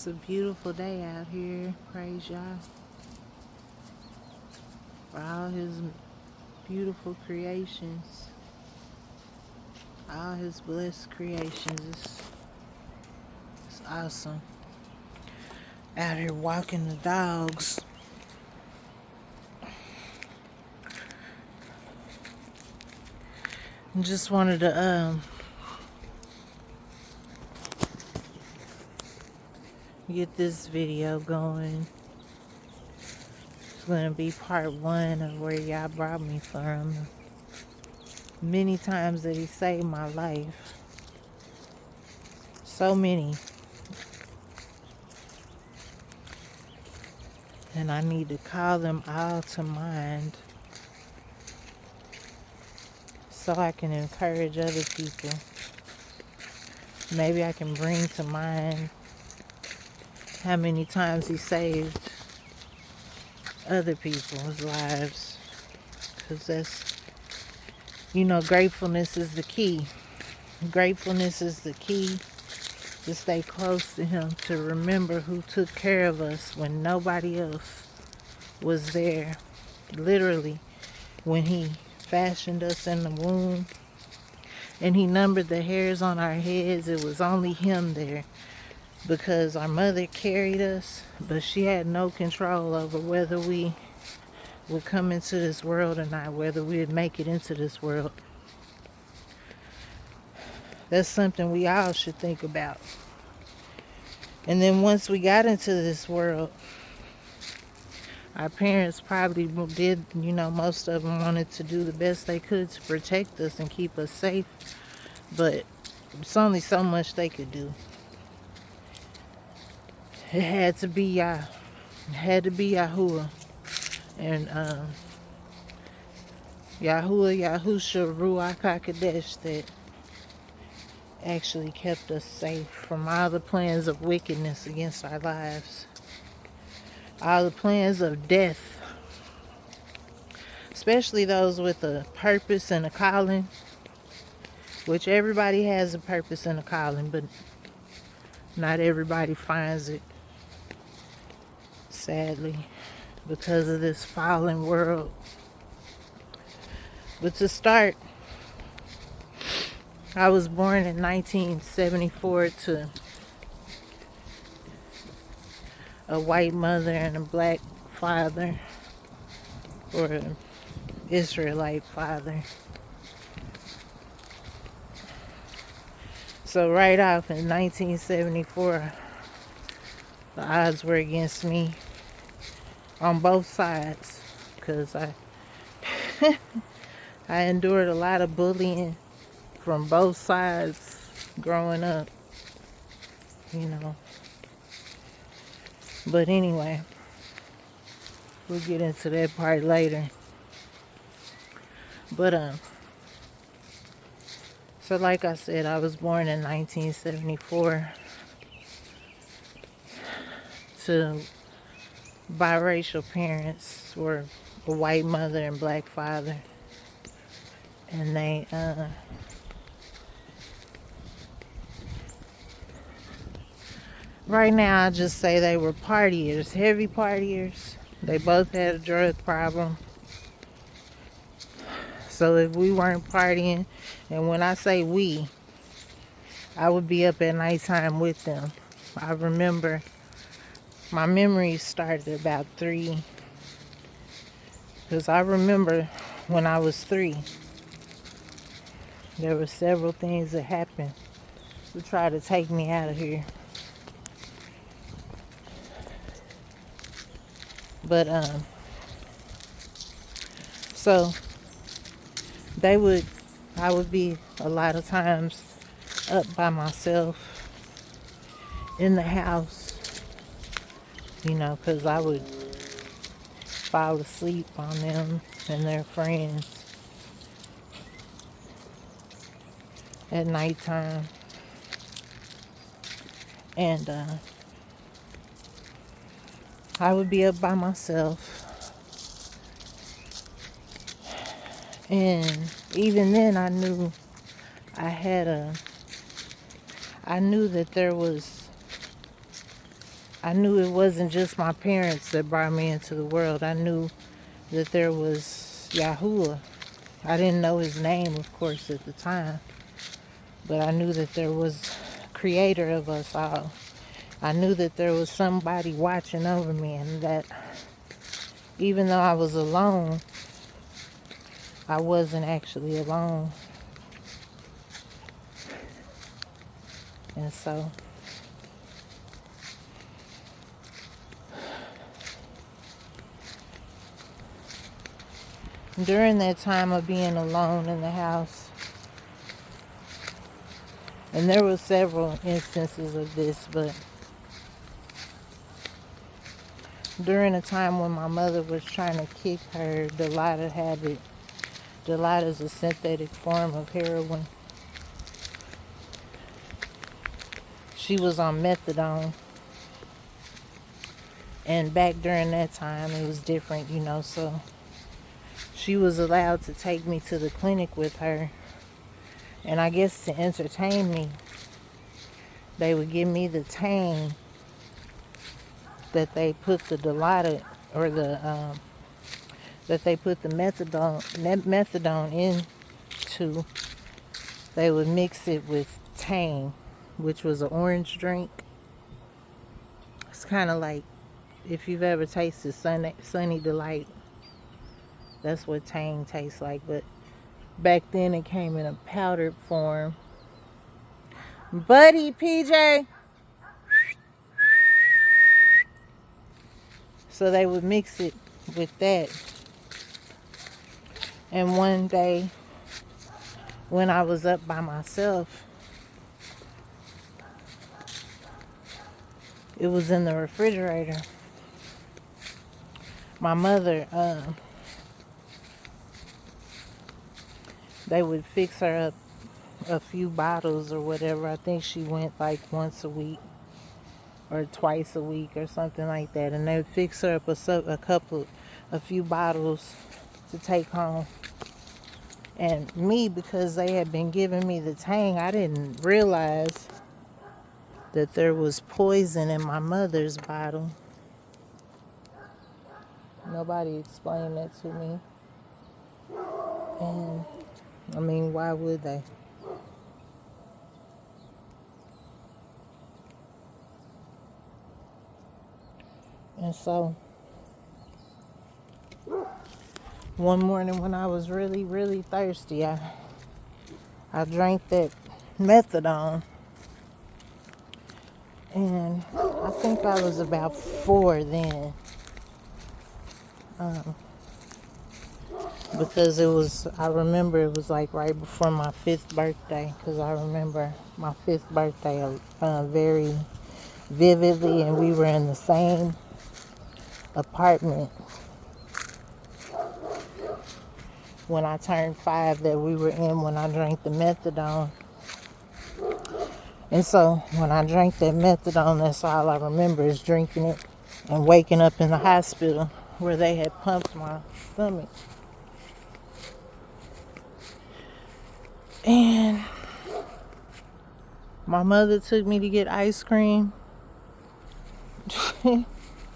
It's a beautiful day out here. Praise Yah for all his beautiful creations, all his blessed creations. It's awesome. Out here walking the dogs. Just wanted to get this video going. It's gonna be part one of where y'all brought me from. Many times that he saved my life. So many. And I need to call them all to mind so I can encourage other people. Maybe I can bring to mind how many times he saved other people's lives. Because that's, gratefulness is the key. Gratefulness is the key to stay close to him, to remember who took care of us when nobody else was there. Literally, when he fashioned us in the womb and he numbered the hairs on our heads, it was only him there, because our mother carried us, but she had no control over whether we would come into this world or not, whether we would make it into this world. That's something we all should think about. And then once we got into this world, our parents probably did, most of them wanted to do the best they could to protect us and keep us safe. But it's only so much they could do. It had to be Yah. It had to be Yahuwah. And Yahuwah, Yahusha, Ruach HaKodesh, that actually kept us safe from all the plans of wickedness against our lives. All the plans of death. Especially those with a purpose and a calling. Which everybody has a purpose and a calling, but not everybody finds it. Sadly. Because of this fallen world. But to start, I was born in 1974 to a white mother and a black father, or an Israelite father. So right off in 1974, the odds were against me on both sides, because I endured a lot of bullying from both sides growing up, But anyway, we'll get into that part later. But so like I said, I was born in 1974 to biracial parents, were a white mother and black father. And they right now I just say they were partiers, heavy partiers. They both had a drug problem. So if we weren't partying, and when I say we, I would be up at nighttime with them. I remember my memories started about 3, because I remember when I was 3, there were several things that happened to try to take me out of here. But so I would be a lot of times up by myself in the house, because I would fall asleep on them and their friends at nighttime. And I would be up by myself. And even then I knew that there was I knew it wasn't just my parents that brought me into the world. I knew that there was YAHUAH. I didn't know his name, of course, at the time, but I knew that there was a creator of us all. I knew that there was somebody watching over me, and that even though I was alone, I wasn't actually alone. And so during that time of being alone in the house, and there were several instances of this, but during a time when my mother was trying to kick her Delilah habit, Delilah is a synthetic form of heroin. She was on methadone. And back during that time, it was different, so she was allowed to take me to the clinic with her. And I guess to entertain me, they would give me the tang that they put the Delilah, or that they put the methadone into. They would mix it with tang, which was an orange drink. It's kind of like if you've ever tasted Sunny Delight. That's what tang tastes like. But back then it came in a powdered form. Buddy, PJ. So they would mix it with that. And one day, when I was up by myself, it was in the refrigerator. My mother, they would fix her up a few bottles or whatever. I think she went like once a week or twice a week or something like that. And they would fix her up a few bottles to take home. And me, because they had been giving me the tang, I didn't realize that there was poison in my mother's bottle. Nobody explained that to me. And I mean, why would they? And so one morning when I was really, really thirsty, I drank that methadone. And I think I was about 4 then. Because I remember it was like right before my 5th birthday. Because I remember my 5th birthday very vividly. And we were in the same apartment when I turned 5 that we were in when I drank the methadone. And so when I drank that methadone, that's all I remember is drinking it and waking up in the hospital where they had pumped my stomach. And my mother took me to get ice cream.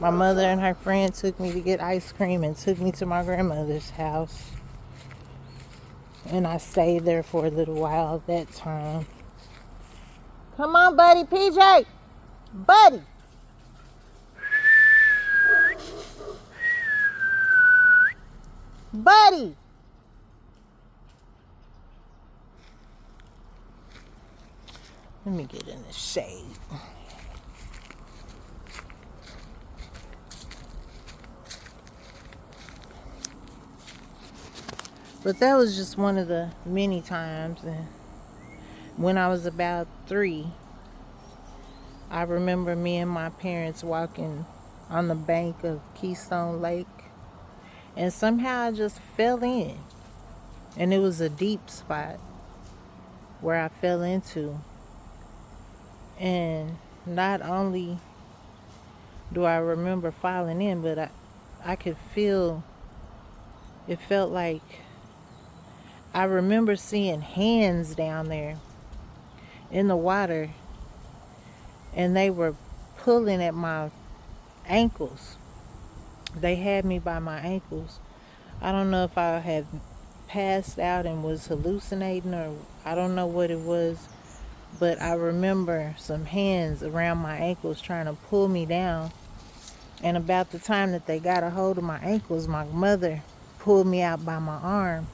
My mother and her friend took me to get ice cream and took me to my grandmother's house. And I stayed there for a little while at that time. Come on, buddy, PJ. Buddy. Buddy. Let me get in the shade. But that was just one of the many times. And when I was about 3, I remember me and my parents walking on the bank of Keystone Lake. And somehow I just fell in. And it was a deep spot where I fell into. And not only do I remember falling in, but I could feel, it felt like, I remember seeing hands down there in the water, and they were pulling at my ankles. They had me by my ankles. I don't know if I had passed out and was hallucinating, or I don't know what it was, but I remember some hands around my ankles trying to pull me down. And about the time that they got a hold of my ankles, my mother pulled me out by my arm.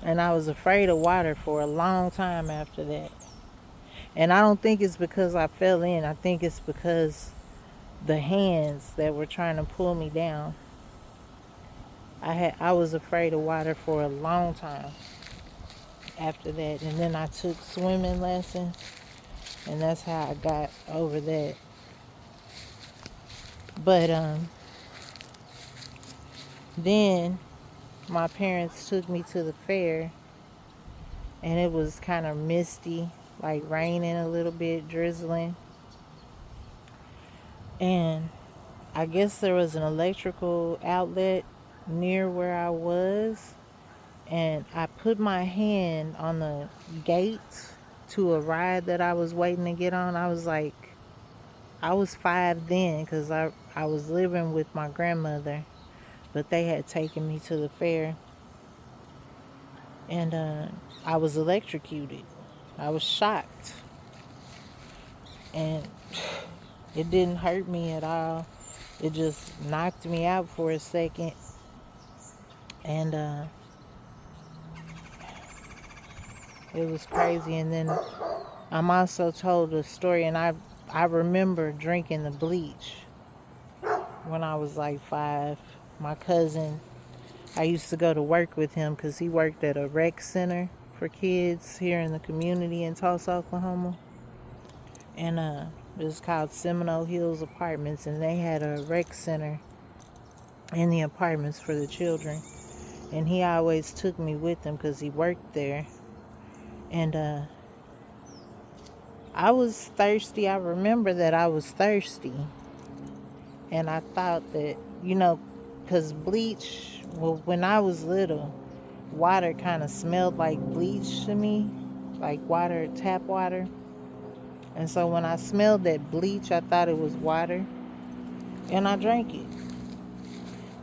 And I was afraid of water for a long time after that. And I don't think it's because I fell in. I think it's because the hands that were trying to pull me down. I was afraid of water for a long time after that. And then I took swimming lessons, and that's how I got over that. But then my parents took me to the fair, and it was kind of misty, like raining a little bit, drizzling. And I guess there was an electrical outlet near where I was, and I put my hand on the gate to a ride that I was waiting to get on. I was 5 then, because I was living with my grandmother, but they had taken me to the fair, and I was electrocuted. I was shocked, and it didn't hurt me at all. It just knocked me out for a second, and it was crazy. And then I'm also told a story, and I remember drinking the bleach when I was like 5. My cousin, I used to go to work with him because he worked at a rec center for kids here in the community in Tulsa, Oklahoma. And it was called Seminole Hills Apartments, and they had a rec center in the apartments for the children. And he always took me with him because he worked there. And I was thirsty. I remember that I was thirsty. And I thought that, because bleach, well, when I was little, water kind of smelled like bleach to me, like water, tap water. And so when I smelled that bleach, I thought it was water, and I drank it.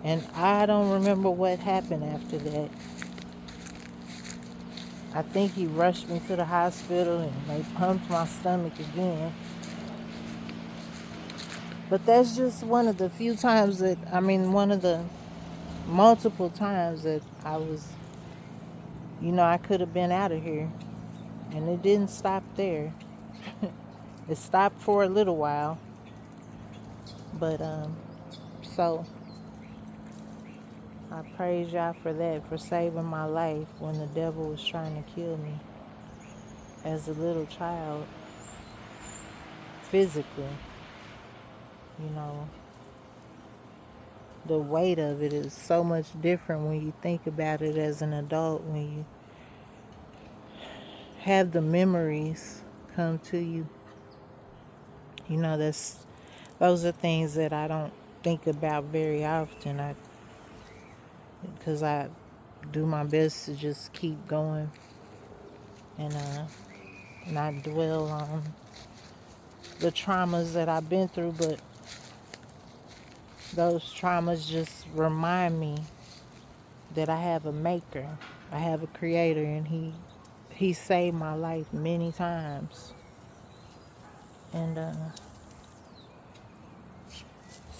And I don't remember what happened after that. I think he rushed me to the hospital and they pumped my stomach again. But that's just one of the few times one of the multiple times that I was, I could have been out of here. And it didn't stop there. It stopped for a little while. But, so I praise y'all for that, for saving my life when the devil was trying to kill me as a little child, physically. The weight of it is so much different when you think about it as an adult, when you have the memories come to you. Those are things that I don't think about very often, because I do my best to just keep going and not dwell on the traumas that I've been through, but those traumas just remind me that I have a maker, I have a creator, and he saved my life many times. And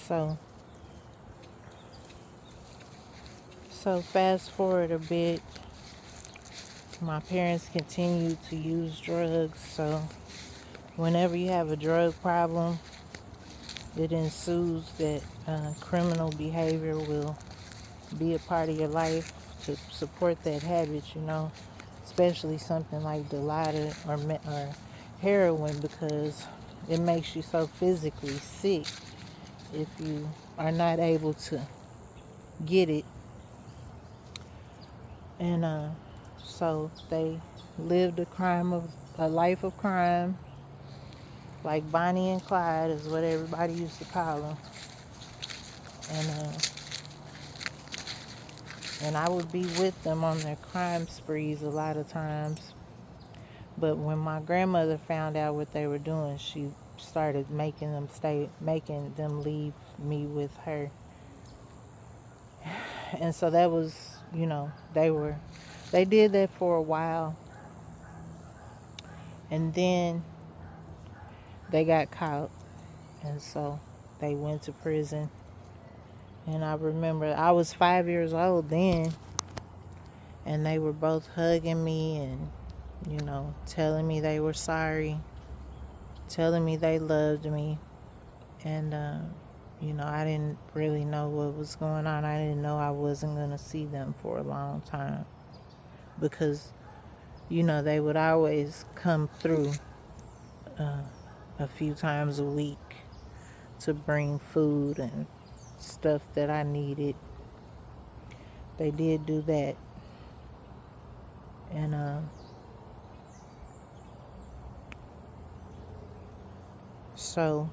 so fast forward a bit, my parents continued to use drugs. So whenever you have a drug problem, it ensues that criminal behavior will be a part of your life to support that habit, especially something like Dilaudid or heroin, because it makes you so physically sick if you are not able to get it. And so they lived a life of crime, like Bonnie and Clyde is what everybody used to call them. And I would be with them on their crime sprees a lot of times. But when my grandmother found out what they were doing, she started making them leave me with her. And so that was, they did that for a while, and then they got caught, and so they went to prison. And I remember I was 5 years old then, and they were both hugging me and, telling me they were sorry, telling me they loved me. And, I didn't really know what was going on. I didn't know I wasn't going to see them for a long time because, they would always come through a few times a week to bring food and stuff that I needed. They did do that. And so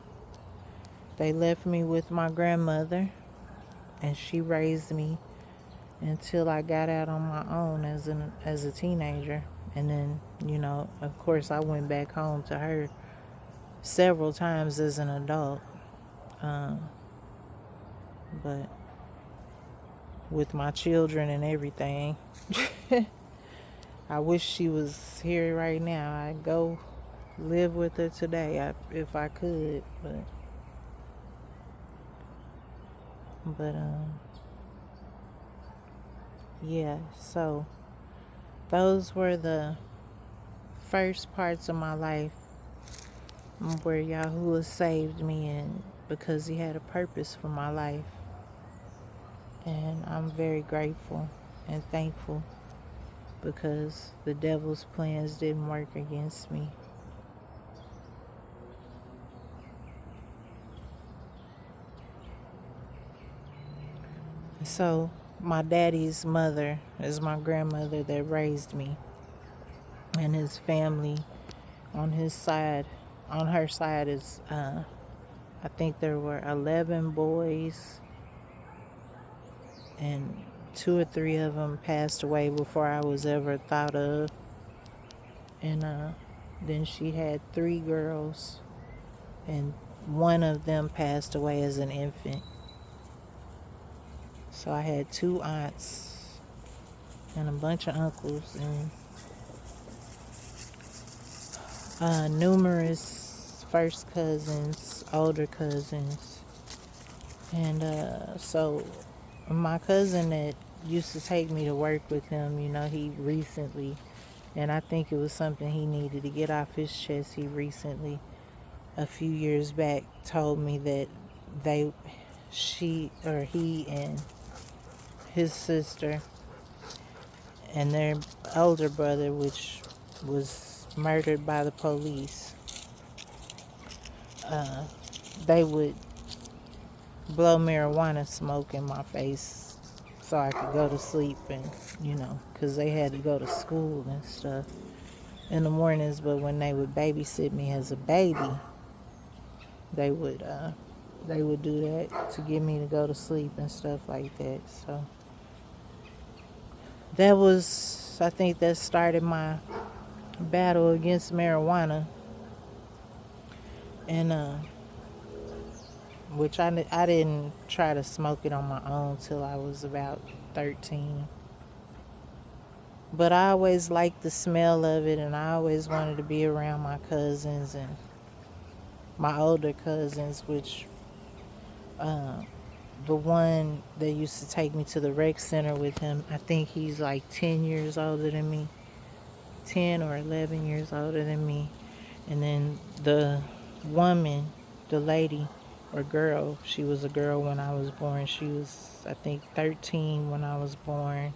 they left me with my grandmother, and she raised me until I got out on my own as a teenager. And then, of course, I went back home to her several times as an adult. But with my children and everything, I wish she was here right now. I'd go live with her today if I could. But yeah, so those were the first parts of my life where Yahuwah saved me, and because he had a purpose for my life. And I'm very grateful and thankful because the devil's plans didn't work against me. So my daddy's mother is my grandmother that raised me, and his family on her side is I think there were 11 boys, and 2 or 3 of them passed away before I was ever thought of. And then she had 3 girls, and one of them passed away as an infant. So I had 2 aunts and a bunch of uncles, and numerous first cousins, older cousins. And so my cousin that used to take me to work with him, he recently, and I think it was something he needed to get off his chest, he recently, a few years back, told me that he and his sister and their older brother, which was murdered by the police, they would blow marijuana smoke in my face so I could go to sleep, and because they had to go to school and stuff in the mornings. But when they would babysit me as a baby, they would do that to get me to go to sleep and stuff like that. So I think that started my battle against marijuana, and which I didn't try to smoke it on my own till I was about 13. But I always liked the smell of it, and I always wanted to be around my cousins and my older cousins, which the one that used to take me to the rec center with him, I think he's like 10 years older than me, 10 or 11 years older than me. And then the woman, the lady or girl, she was a girl when I was born. She was, I think, 13 when I was born.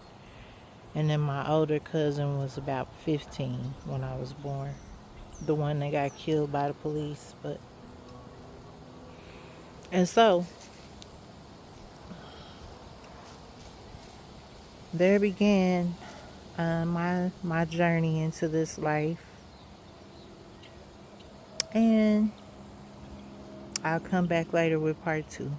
And then my older cousin was about 15 when I was born. The one that got killed by the police. And so there began my journey into this life. And I'll come back later with part 2.